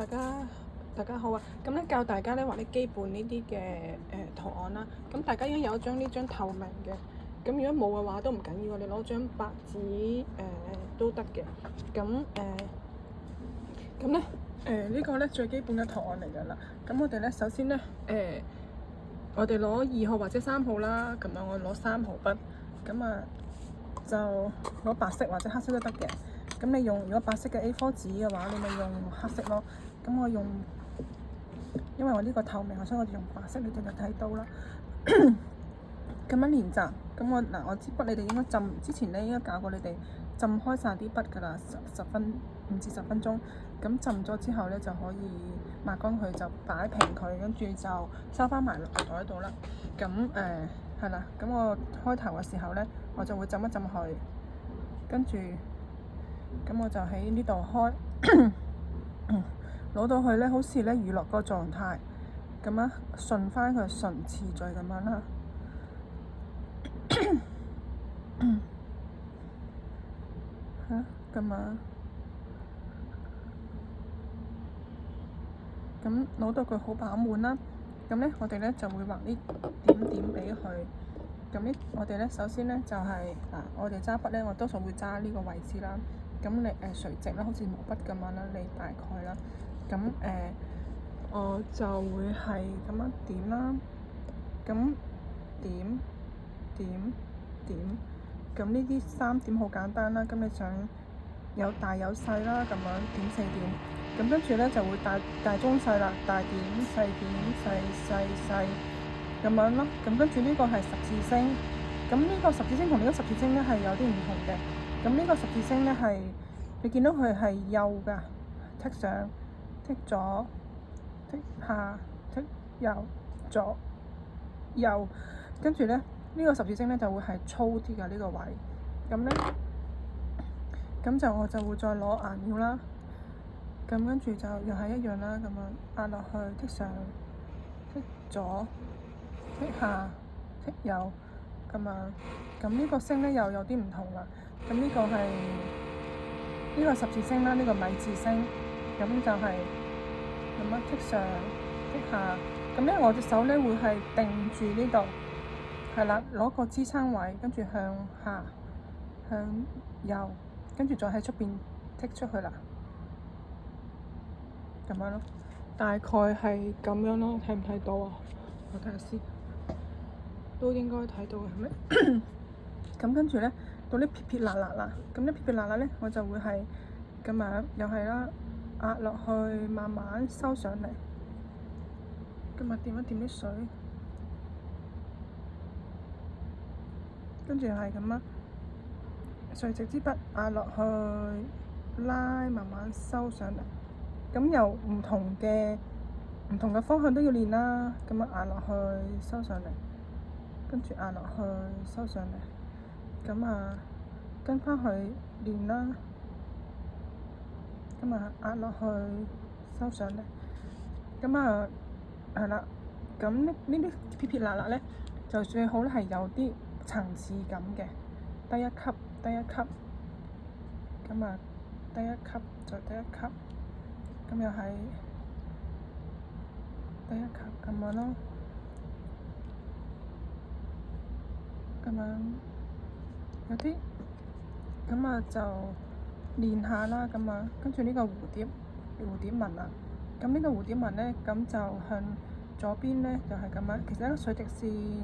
大家好啊！咁咧教大家咧畫啲基本呢啲嘅圖案啦。咁大家已經有呢張透明嘅，咁如果冇嘅話都唔緊要，你攞張白紙都得嘅。咁咧呢個咧最基本嘅圖案嚟㗎啦。咁我哋咧首先咧我哋攞2號或者3號啦。咁樣我攞3號筆，咁啊就攞白色或者黑色都得嘅。咁你用如果白色嘅 A4 紙嘅話，你咪用黑色咯。咁我用，因為我呢個透明，所以我哋用白色，你哋就睇到啦。咁樣練習，咁我支筆你哋應該浸之前咧，應該教過你哋浸開晒啲筆㗎啦，5至10分鐘。咁浸咗之後咧，就可以抹乾佢，就擺平佢，跟住就收翻埋落袋度啦。咁係啦，咁我開頭嘅時候咧，我就會浸一浸佢，跟住咁我就喺呢度開。攞到佢咧，好似咧娛樂個狀態咁樣，順翻佢順次序咁樣啦。咁啊，咁攞到佢好飽滿啦。咁咧，我哋咧就會畫啲點點俾佢。咁咧，我哋咧首先咧就係我哋揸筆咧，我多數會揸呢個位置啦。咁你垂直啦，好似毛筆咁樣啦，你大概啦。咁我就會係咁樣點啦，咁點點點，咁呢啲3點好簡單啦。咁你想有大有細啦，咁樣點4點，咁跟住咧就會大中細啦，大點細點咁樣咯。咁跟住呢個係十字星，咁呢個十字星同呢個十字星咧係有啲唔同嘅。咁呢個十字星咧係你見到佢係右㗎，剔上剔左剔下剔右左右，跟住咧呢個十字星咧就會係粗啲㗎呢個位。咁咧咁我就會再攞顏料啦。咁跟住就又係一樣啦，咁樣壓落去剔上剔左剔下剔右咁樣。咁呢個星咧又有啲唔同啦。咁呢個係呢個十字星啦，呢個米字星。咁就係咁樣剔上剔下。咁咧我隻手咧會係定住呢度，係啦，攞個支撐位，跟住向下向右，跟住再喺出邊剔出去啦，咁樣咯。大概係咁樣咯，睇唔睇到啊？我睇下先，都應該睇到嘅，係咪？咁跟住咧，到啲撇撇捺捺啦。咁啲撇撇捺捺咧，我就會係咁樣，又係啦，壓落去，慢慢收上嚟。今日掂一掂啲水，跟住係咁啦，垂直支筆壓落去，拉，慢慢收上嚟。咁由唔同嘅方向都要練啦。咁樣壓落去，收上嚟，跟住壓落去，收上嚟。咁跟翻去練啦。咁壓落去，收上嚟。咁係啦。咁呢啲撇撇捺捺咧，就最好咧係有啲層次感嘅，低一級，低一級。咁低一級，再低一級。咁又係低一級咁樣咯。咁樣有啲咁就練下啦。跟住呢個蝴蝶紋啦。咁呢個蝴蝶紋咧，咁就向左邊咧就係咁樣。其實一個水滴線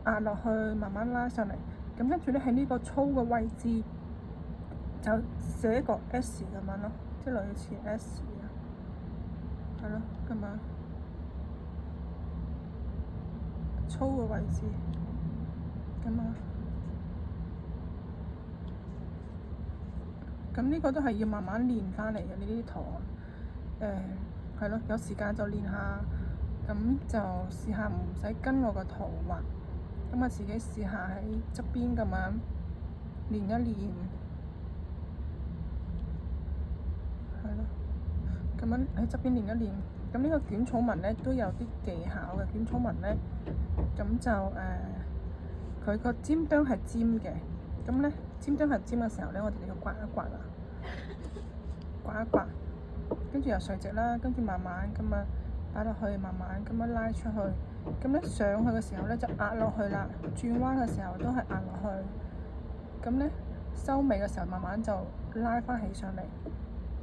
壓落去，慢慢拉上嚟。咁跟住咧喺呢個粗嘅位置就寫一個 S 咁樣咯，即係類似 S 啊，係咯，咁樣粗嘅位置咁啊。咁呢個都係要慢慢練翻嚟嘅呢啲圖案。係咯，有時間就練下，咁就試下唔使跟我個圖畫，咁自己試下喺側邊咁樣練一練，係咯，咁樣喺側邊練一練。咁呢個捲草紋咧都有啲技巧嘅。捲草紋咧，咁就佢個尖端係尖嘅。咁咧尖端係尖嘅時候咧，我哋就要刮一刮啦，刮一刮。跟住又垂直啦，跟住慢慢咁啊擺落去，慢慢咁樣拉出去。咁咧上去嘅時候咧就壓落去啦，轉彎嘅時候都係壓落去。咁咧收尾嘅時候慢慢就拉翻起上嚟。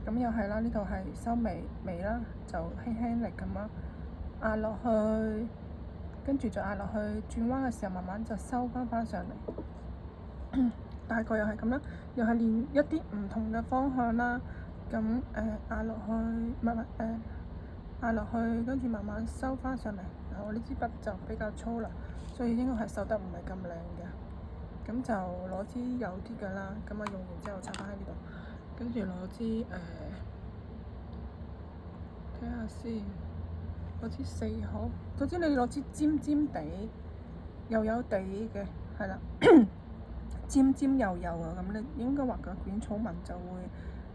咁又係啦，呢度係收尾啦，就輕輕力咁樣壓落去，跟住再壓落去，轉彎嘅時候慢慢就收翻上嚟。大概又係咁啦，又係練一啲唔同嘅方向啦。咁壓落去，壓落去，跟住慢慢收翻上嚟。我呢支筆就比較粗啦，所以應該係收得唔係咁靚嘅。咁就攞支幼啲嘅啦，咁啊用完之後插翻喺呢度，跟住攞支睇下先，攞支4號。總之你攞支尖尖地、幼幼地嘅，係啦。尖尖幼幼啊，咁你應該畫個卷草紋就會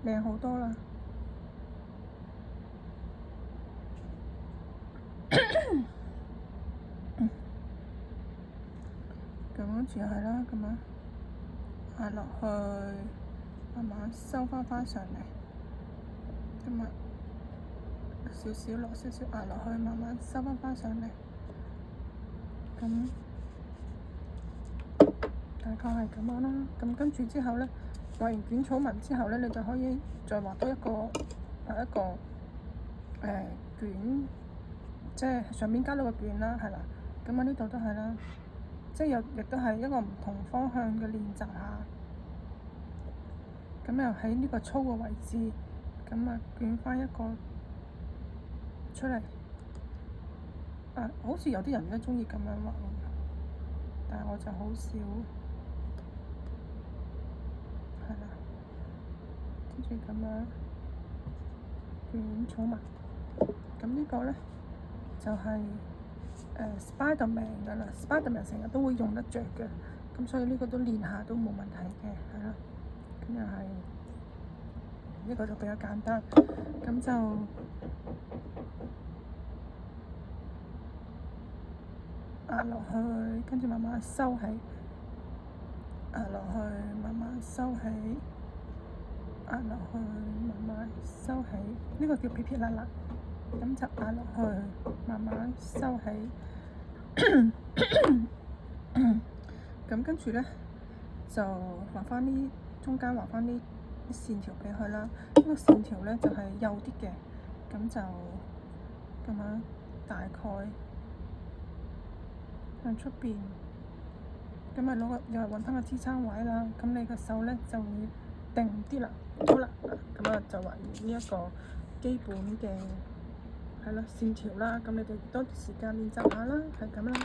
靚好多啦。咁跟住係啦，咁樣壓落去，慢慢收翻上嚟。咁啊，少少落少少壓落去，慢慢收翻上嚟。咁大概係咁樣啦。咁跟住之後咧，畫完捲草紋之後咧，你就可以再畫多一個卷，即係上面加咗個卷啦，係啦。咁啊呢度都係啦，即係亦都係一個唔同方向嘅練習下。咁又喺呢個粗嘅位置，咁啊捲翻一個出嚟。好似有啲人咧鍾意咁樣畫，但係我就好少，係啦，跟住咁樣捲草紋。咁呢個咧就係Spiderman 㗎啦，Spiderman 成日都會用得着嘅，咁所以呢個都練下都冇問題嘅，係啦。咁又係呢個就比較簡單，咁就壓落去，跟住慢慢收起，壓落去，慢慢收起，壓落去，慢慢收起。呢個叫撇撇捺捺，咁就壓落去，慢慢收起。咁跟住咧就畫翻啲中間，畫翻啲線條俾佢啦。呢個線條咧就係幼啲嘅，咁就咁樣大概向出邊，咁咪攞個又係揾翻個支撐位啦。咁你個手咧就會定啲啦。好啦，咁啊就畫完呢一個基本嘅係啦線條啦。咁你哋多啲時間練習下啦，係咁啦。